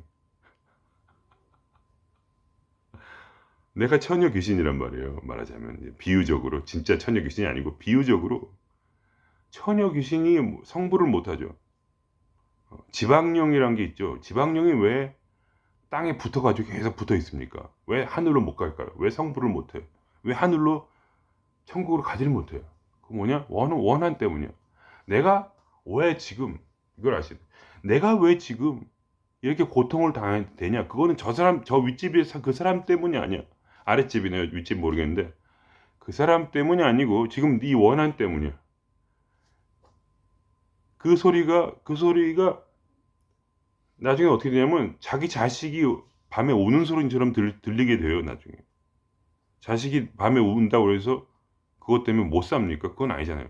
내가 처녀 귀신이란 말이에요. 말하자면 비유적으로 진짜 처녀 귀신이 아니고 비유적으로 처녀 귀신이 성불을 못하죠. 지방령이란 게 있죠. 지방령이 왜 땅에 붙어가지고 계속 붙어 있습니까? 왜 하늘로 못 갈까요? 왜 성불을 못해요? 왜 하늘로 천국으로 가지를 못해요? 그 뭐냐? 원한 때문이야. 내가 왜 지금 이걸 아셔야 돼요. 내가 왜 지금 이렇게 고통을 당해야 되냐? 그거는 저 사람, 저 윗집에 그 사람 때문이 아니야. 아랫집이네요. 윗집 모르겠는데 그 사람 때문이 아니고 지금 네 원한 때문이야. 그 소리가 나중에 어떻게 되냐면 자기 자식이 밤에 우는 소리처럼 들리게 돼요. 나중에 자식이 밤에 운다고 해서 그것 때문에 못 삽니까? 그건 아니잖아요.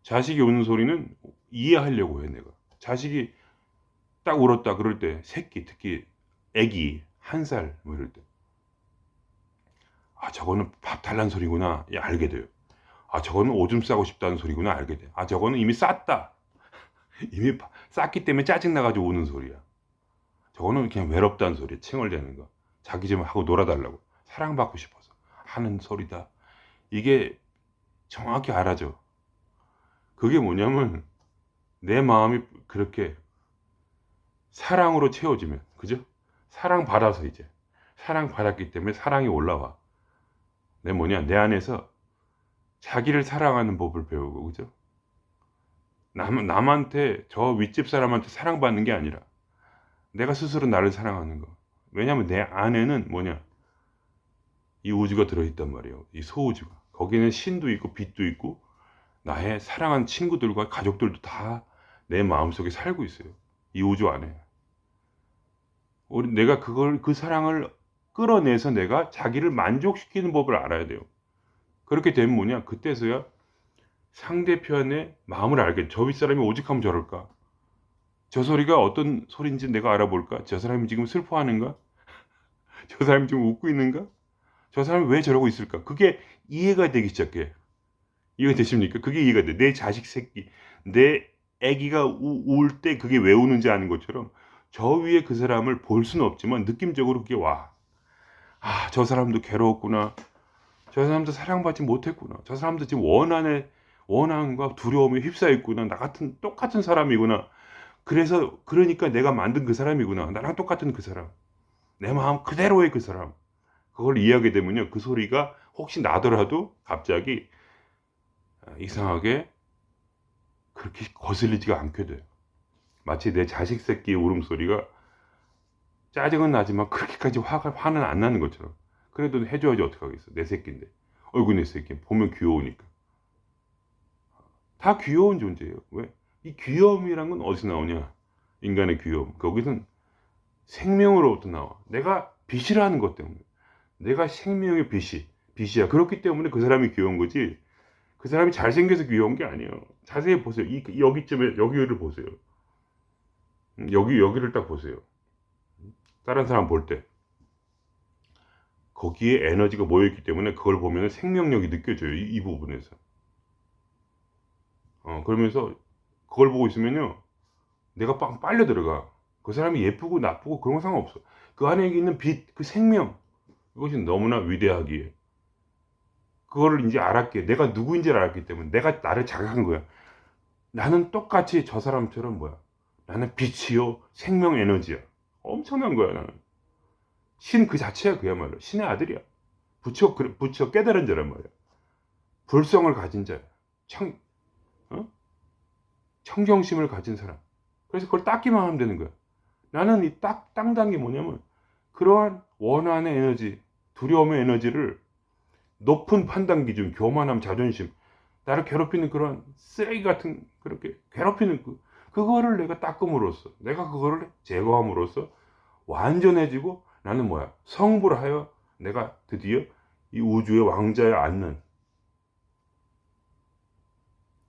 자식이 우는 소리는 이해하려고 해. 내가 자식이 딱 울었다 그럴 때, 새끼, 특히 애기 1살 뭐 이럴 때, 아 저거는 밥 달란 소리구나, 예, 알게 돼요. 아 저거는 오줌 싸고 싶다는 소리구나, 알게 돼. 아 저거는 이미 쌌다, 이미 쌌기 때문에 짜증 나가지고 우는 소리야. 저거는 그냥 외롭다는 소리야, 칭얼대는 거. 자기 좀 하고 놀아달라고, 사랑받고 싶어서 하는 소리다. 이게 정확히 알아져. 그게 뭐냐면 내 마음이 그렇게 사랑으로 채워지면, 그죠? 사랑받아서, 이제 사랑받았기 때문에 사랑이 올라와. 내 안에서 자기를 사랑하는 법을 배우고, 그죠? 남한테, 저 윗집 사람한테 사랑받는 게 아니라 내가 스스로 나를 사랑하는 거. 왜냐면 내 안에는 이 우주가 들어있단 말이에요. 이 소우주가. 거기는 신도 있고 빛도 있고 나의 사랑하는 친구들과 가족들도 다 내 마음속에 살고 있어요. 이 우주 안에. 내가 그 사랑을 끌어내서 내가 자기를 만족시키는 법을 알아야 돼요. 그렇게 되면 뭐냐? 그때서야 상대편의 마음을 알게. 저 윗사람이 오직하면 저럴까? 저 소리가 어떤 소리인지 내가 알아볼까? 저 사람이 지금 슬퍼하는가? 저 사람이 지금 웃고 있는가? 저 사람이 왜 저러고 있을까? 그게 이해가 되기 시작해. 이해가 되십니까? 그게 이해가 돼. 내 자식 새끼, 내 아기가 울 때 그게 왜 우는지 아는 것처럼 저 위에 그 사람을 볼 수는 없지만 느낌적으로 그게 와. 아, 저 사람도 괴로웠구나. 저 사람도 사랑받지 못했구나. 저 사람도 지금 원한과 두려움에 휩싸였구나. 나 같은 똑같은 사람이구나. 그러니까 내가 만든 그 사람이구나. 나랑 똑같은 그 사람. 내 마음 그대로의 그 사람. 그걸 이해하게 되면요, 그 소리가 혹시 나더라도 갑자기 이상하게 그렇게 거슬리지가 않게 돼요. 마치 내 자식 새끼의 울음소리가 짜증은 나지만 그렇게까지 화는 안 나는 것처럼. 그래도 해줘야지 어떡하겠어. 내 새끼인데. 어이구 내 새끼. 보면 귀여우니까. 다 귀여운 존재예요. 왜? 이 귀여움이란 건 어디서 나오냐? 인간의 귀여움. 거기선 생명으로부터 나와. 내가 빛이라는 것 때문에. 내가 생명의 빛이야. 그렇기 때문에 그 사람이 귀여운 거지. 그 사람이 잘생겨서 귀여운 게 아니에요. 자세히 보세요. 여기쯤에, 여기를 보세요. 여기를 딱 보세요. 다른 사람 볼 때. 거기에 에너지가 모여있기 때문에 그걸 보면 생명력이 느껴져요. 이 부분에서. 그러면서 그걸 보고 있으면요, 내가 빨려 들어가. 그 사람이 예쁘고 나쁘고 그런 거 상관없어. 그 안에 있는 빛, 그 생명, 이것이 너무나 위대하기에 그거를 이제 알았기에, 내가 누구인지를 알았기 때문에 내가 나를 자각한 거야. 나는 똑같이 저 사람처럼 나는 빛이요 생명 에너지야. 엄청난 거야. 나는 신 그 자체야. 그야말로 신의 아들이야. 부처 깨달은 자란 말이야. 불성을 가진 자야. 어? 청정심을 가진 사람. 그래서 그걸 닦기만 하면 되는 거야. 나는 이 땅단 게 뭐냐면, 그러한 원한의 에너지, 두려움의 에너지를 높은 판단 기준, 교만함, 자존심, 나를 괴롭히는 그런 쓰레기 같은, 그렇게 괴롭히는 그거를 내가 닦음으로써, 내가 그거를 제거함으로써 완전해지고, 나는 성불 하여 내가 드디어 이 우주의 왕자에 앉는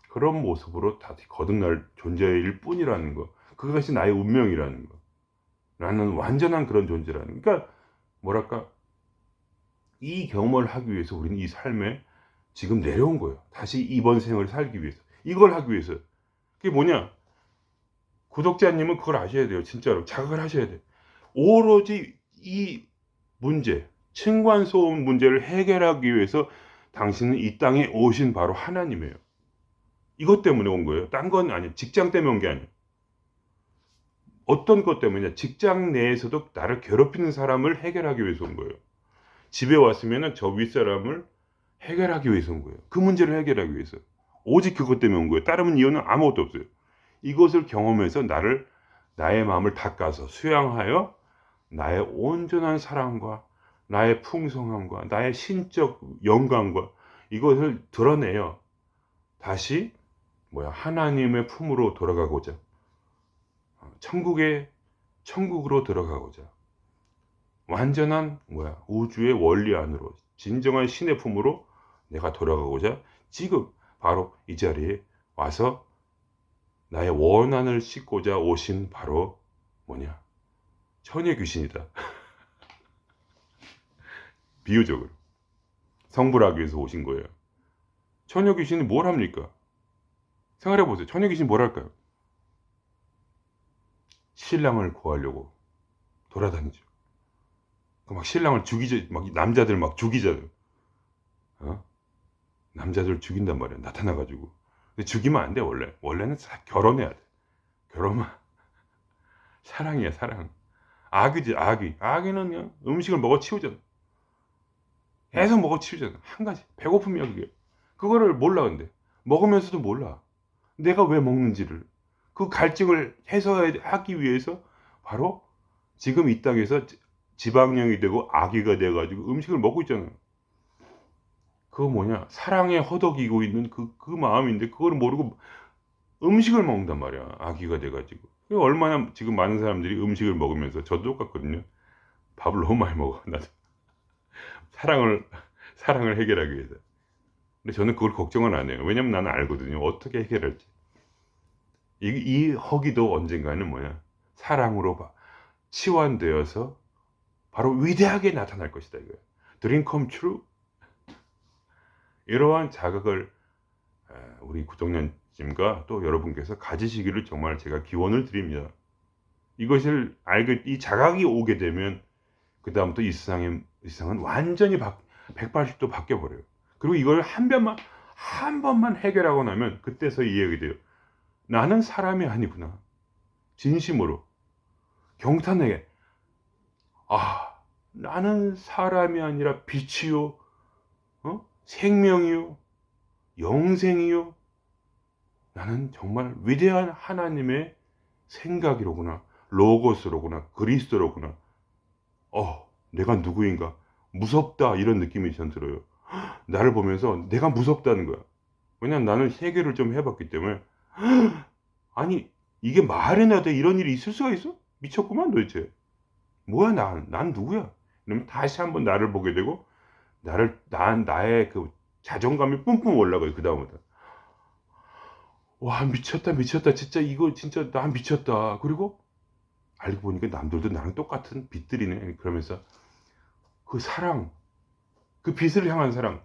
그런 모습으로 다시 거듭날 존재일 뿐이라는 거. 그것이 나의 운명이라는 거. 나는 완전한 그런 존재라는 거. 그러니까 뭐랄까, 이 경험을 하기 위해서 우리는 이 삶에 지금 내려온 거예요. 다시 이번 생을 살기 위해서. 이걸 하기 위해서. 그게 뭐냐? 구독자님은 그걸 아셔야 돼요. 진짜로 자각을 하셔야 돼요. 오로지 이 문제, 층간소음 문제를 해결하기 위해서 당신은 이 땅에 오신 바로 하나님이에요. 이것 때문에 온 거예요. 딴 건 아니에요. 직장 때문에 온 게 아니에요. 어떤 것 때문이냐? 직장 내에서도 나를 괴롭히는 사람을 해결하기 위해서 온 거예요. 집에 왔으면 저 윗사람을 해결하기 위해서 온 거예요. 그 문제를 해결하기 위해서. 오직 그것 때문에 온 거예요. 다른 이유는 아무것도 없어요. 이것을 경험해서 나의 마음을 닦아서 수양하여 나의 온전한 사랑과 나의 풍성함과 나의 신적 영광과 이것을 드러내요. 다시 하나님의 품으로 돌아가고자, 천국으로 들어가고자, 완전한 우주의 원리 안으로 진정한 신의 품으로 내가 돌아가고자 지금 바로 이 자리에 와서 나의 원한을 씻고자 오신 바로 처녀 귀신이다. 비유적으로 성불하기 위해서 오신 거예요. 처녀 귀신이 뭘 합니까? 생각해 보세요. 처녀 귀신 뭘 할까요? 신랑을 구하려고 돌아다니죠. 막 신랑을 막 남자들 막 죽이잖아요. 남자들 죽인단 말이야. 나타나가지고. 근데 죽이면 안 돼, 원래. 원래는 결혼해야 돼. 결혼만. 사랑이야, 사랑. 악이지, 악이. 악이는 그냥 음식을 먹어 치우잖아. 계속 먹어 치우잖아. 한 가지. 배고픔이야, 그게. 그거를 몰라, 근데. 먹으면서도 몰라. 내가 왜 먹는지를. 그 갈증을 해소하기 위해서 바로 지금 이 땅에서 지방령이 되고 아기가 돼가지고 음식을 먹고 있잖아요. 그거 사랑에 허덕이고 있는 그 마음인데 그걸 모르고 음식을 먹는단 말이야. 아기가 돼가지고. 얼마나 지금 많은 사람들이 음식을 먹으면서 저도 똑같거든요. 밥을 너무 많이 먹어. 나도 사랑을 해결하기 위해서. 근데 저는 그걸 걱정은 안 해요. 왜냐면 나는 알거든요. 어떻게 해결할지. 이 허기도 언젠가는 사랑으로 치환되어서 바로 위대하게 나타날 것이다 이거예요. Dream come true. 이러한 자극을 우리 구독자님과 또 여러분께서 가지시기를 정말 제가 기원을 드립니다. 이것을 이 자각이 오게 되면 그 다음부터 이 세상은 완전히 180도 바뀌어버려요. 그리고 이걸 한 번만 해결하고 나면 그때서 이해하게 돼요. 나는 사람이 아니구나. 진심으로 경탄하게 나는 사람이 아니라 빛이요, 생명이요, 영생이요. 나는 정말 위대한 하나님의 생각이로구나, 로고스로구나, 그리스도로구나. 내가 누구인가? 무섭다, 이런 느낌이 전 들어요. 나를 보면서 내가 무섭다는 거야. 왜냐면 나는 해결을 좀 해봤기 때문에. 아니, 이게 말이나 돼? 이런 일이 있을 수가 있어? 미쳤구만 도대체. 뭐야, 난 누구야? 그러면 다시 한번 나를 보게 되고 나의 그 자존감이 뿜뿜 올라가요. 그 다음부터 와, 미쳤다 진짜. 이거 진짜 난 미쳤다. 그리고 알고 보니까 남들도 나랑 똑같은 빛들이네. 그러면서 그 사랑, 그 빛을 향한 사랑.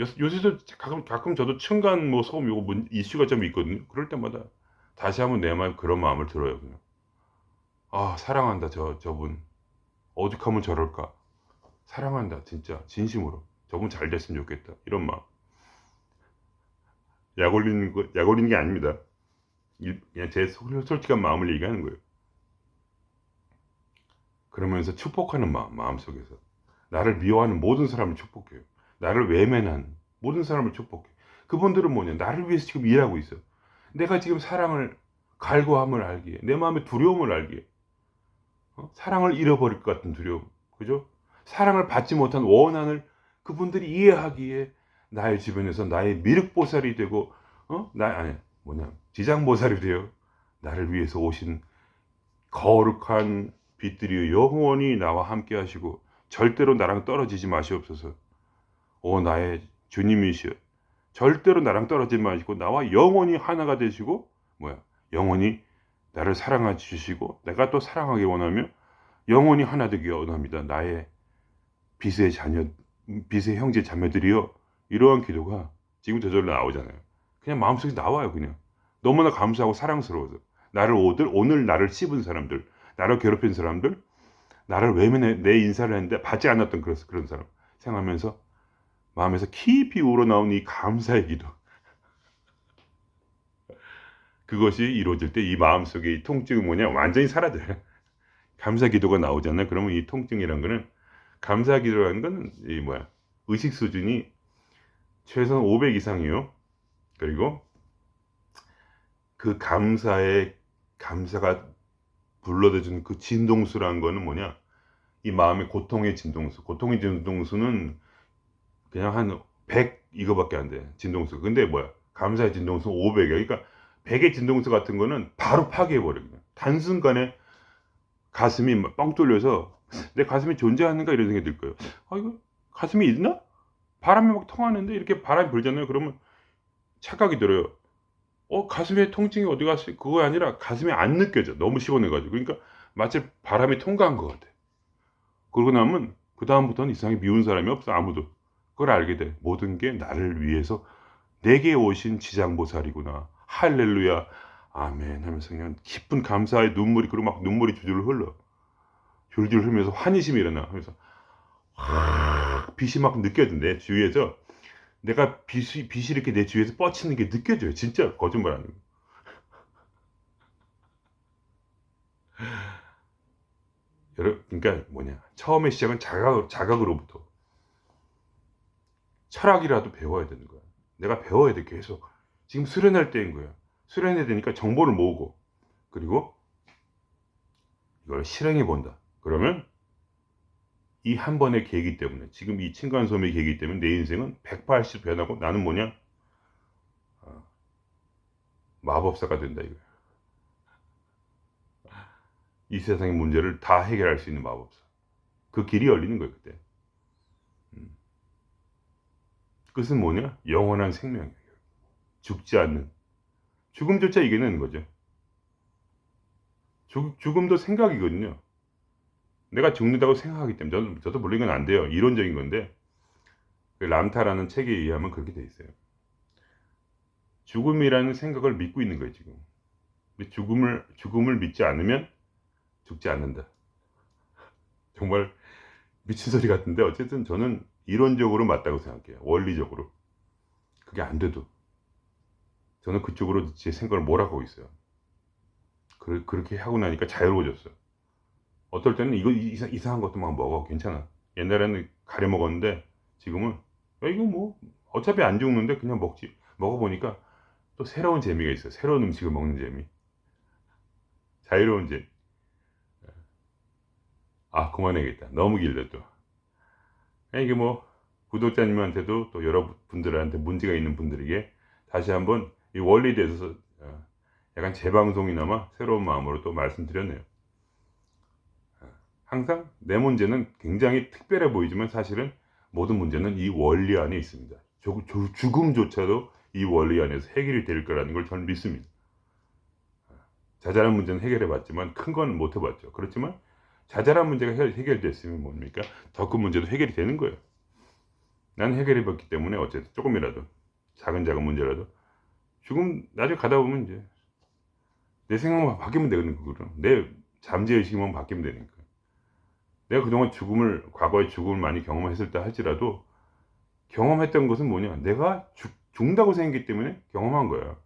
요새도 가끔 저도 층간 소음 요거 이슈가 좀 있거든요. 그럴 때마다 다시 한번 내 말 그런 마음을 들어요. 그냥 사랑한다 저분. 어떡하면 저럴까. 사랑한다 진짜 진심으로. 저분 잘 됐으면 좋겠다. 이런 마음. 약 올리는 게 아닙니다. 그냥 제 솔직한 마음을 얘기하는 거예요. 그러면서 축복하는 마음속에서 나를 미워하는 모든 사람을 축복해요. 나를 외면하는 모든 사람을 축복해. 그분들은 나를 위해서 지금 일하고 있어. 내가 지금 사랑을, 갈구함을 알기에, 내 마음의 두려움을 알기에, 사랑을 잃어버릴 것 같은 두려움, 그죠? 사랑을 받지 못한 원한을 그분들이 이해하기에 나의 주변에서 나의 미륵보살이 되고, 지장보살이 되어 나를 위해서 오신 거룩한 빛들이 영원히 나와 함께 하시고 절대로 나랑 떨어지지 마시옵소서. 나의 주님이시여, 절대로 나랑 떨어지지 마시고 나와 영원히 하나가 되시고 영원히 나를 사랑해 주시고 내가 또 사랑하기 원하며 영원히 하나 되기 원합니다. 나의 빛의 형제 자매들이여. 이러한 기도가 지금 저절로 나오잖아요. 그냥 마음속에 나와요. 그냥 너무나 감사하고 사랑스러워서 오늘 나를 씹은 사람들, 나를 괴롭힌 사람들, 나를 외면해 내 인사를 했는데 받지 않았던 그런 사람 생각하면서 마음에서 깊이 우러나온 이 감사의 기도, 그것이 이루어질 때 이 마음속에 이 통증이 완전히 사라져요. 감사 기도가 나오잖아요. 그러면 이 통증이란 거는, 감사 기도라는 거는 의식 수준이 최소한 500 이상이에요. 그리고 그 감사가 불러다주는 그 진동수라는 거는 뭐냐? 이 마음의 고통의 진동수. 고통의 진동수는 그냥 한 100 이거밖에 안 돼. 진동수. 근데 뭐야? 감사의 진동수 500이야. 그러니까 100의 진동수 같은 거는 바로 파괴해버려. 그냥. 단순간에 가슴이 막 뻥 뚫려서 내 가슴이 존재하는가 이런 생각이 들 거예요. 아, 이거 가슴이 있나? 바람이 막 통하는데 이렇게 바람이 불잖아요. 그러면 착각이 들어요. 가슴에 통증이 어디 갔어요? 그거 아니라 가슴이 안 느껴져. 너무 시원해가지고. 그러니까 마치 바람이 통과한 것 같아. 그러고 나면 그다음부터는 이상하게 미운 사람이 없어. 아무도. 그걸 알게 돼. 모든 게 나를 위해서 내게 오신 지장보살이구나. 할렐루야. 아멘 하면서 그냥 기쁜 감사의 눈물이, 그리고 막 눈물이 줄줄 흘러. 줄줄 흘면서 환희심이 일어나. 그래서 확 빛이 막 느껴진대. 주위에서 내가 빛이 이렇게 내 주위에서 뻗치는 게 느껴져요. 진짜 거짓말 아니고. 그러니까 뭐냐. 처음에 시작은 자각으로부터. 철학이라도 배워야 되는 거야. 내가 배워야 돼, 계속. 지금 수련할 때인 거야. 수련해야 되니까 정보를 모으고, 그리고 이걸 실행해 본다. 그러면 이 한 번의 계기 때문에, 지금 이 층간소음의 계기 때문에 내 인생은 180 변하고 나는 뭐냐? 마법사가 된다 이거야. 이 세상의 문제를 다 해결할 수 있는 마법사. 그 길이 열리는 거예요, 그때. 음. 끝은 뭐냐? 영원한 생명이에요. 죽지 않는. 죽음조차 이겨내는 거죠. 죽음도 생각이거든요. 내가 죽는다고 생각하기 때문에. 저도 물론 이건 안 돼요. 이론적인 건데, 그 람타라는 책에 의하면 그렇게 돼 있어요. 죽음이라는 생각을 믿고 있는 거예요, 지금. 근데 죽음을 믿지 않으면 죽지 않는다. 정말 미친 소리 같은데, 어쨌든 저는 이론적으로 맞다고 생각해요. 원리적으로. 그게 안 돼도. 저는 그쪽으로 제 생각을 몰아가고 있어요. 그렇게 하고 나니까 자유로워졌어요. 어떨 때는 이거 이상한 것도 막 먹어. 괜찮아. 옛날에는 가려 먹었는데, 지금은, 야, 이거 뭐, 어차피 안 죽는데 그냥 먹지. 먹어보니까 또 새로운 재미가 있어요. 새로운 음식을 먹는 재미. 자유로운 재미. 아, 그만해야겠다. 너무 길다 또. 이게 뭐 구독자님한테도 또 여러분들한테 문제가 있는 분들에게 다시 한번 이 원리에 대해서 약간 재방송이나마 새로운 마음으로 또 말씀드렸네요. 항상 내 문제는 굉장히 특별해 보이지만 사실은 모든 문제는 이 원리 안에 있습니다. 죽음조차도 이 원리 안에서 해결이 될 거라는 걸 저는 믿습니다. 자잘한 문제는 해결해 봤지만 큰 건 못 해봤죠. 그렇지만 자잘한 문제가 해결됐으면 뭡니까? 더 큰 문제도 해결이 되는 거예요. 난 해결해 봤기 때문에 어쨌든 조금이라도 작은 문제라도 죽음 나중에 가다 보면 이제 내 생각만 바뀌면 되는 거거든. 내 잠재의식만 바뀌면 되니까. 내가 그동안 과거에 죽음을 많이 경험했을 때 할지라도 경험했던 것은 뭐냐? 내가 죽는다고 생각했기 때문에 경험한 거야.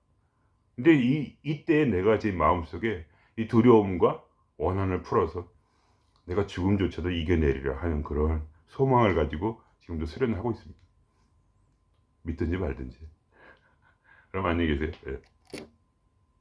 근데 이때 내가 제 마음속에 이 두려움과 원한을 풀어서 내가 죽음조차도 이겨내리라 하는 그런 소망을 가지고 지금도 수련을 하고 있습니다. 믿든지 말든지. 그럼 안녕히 계세요. 예.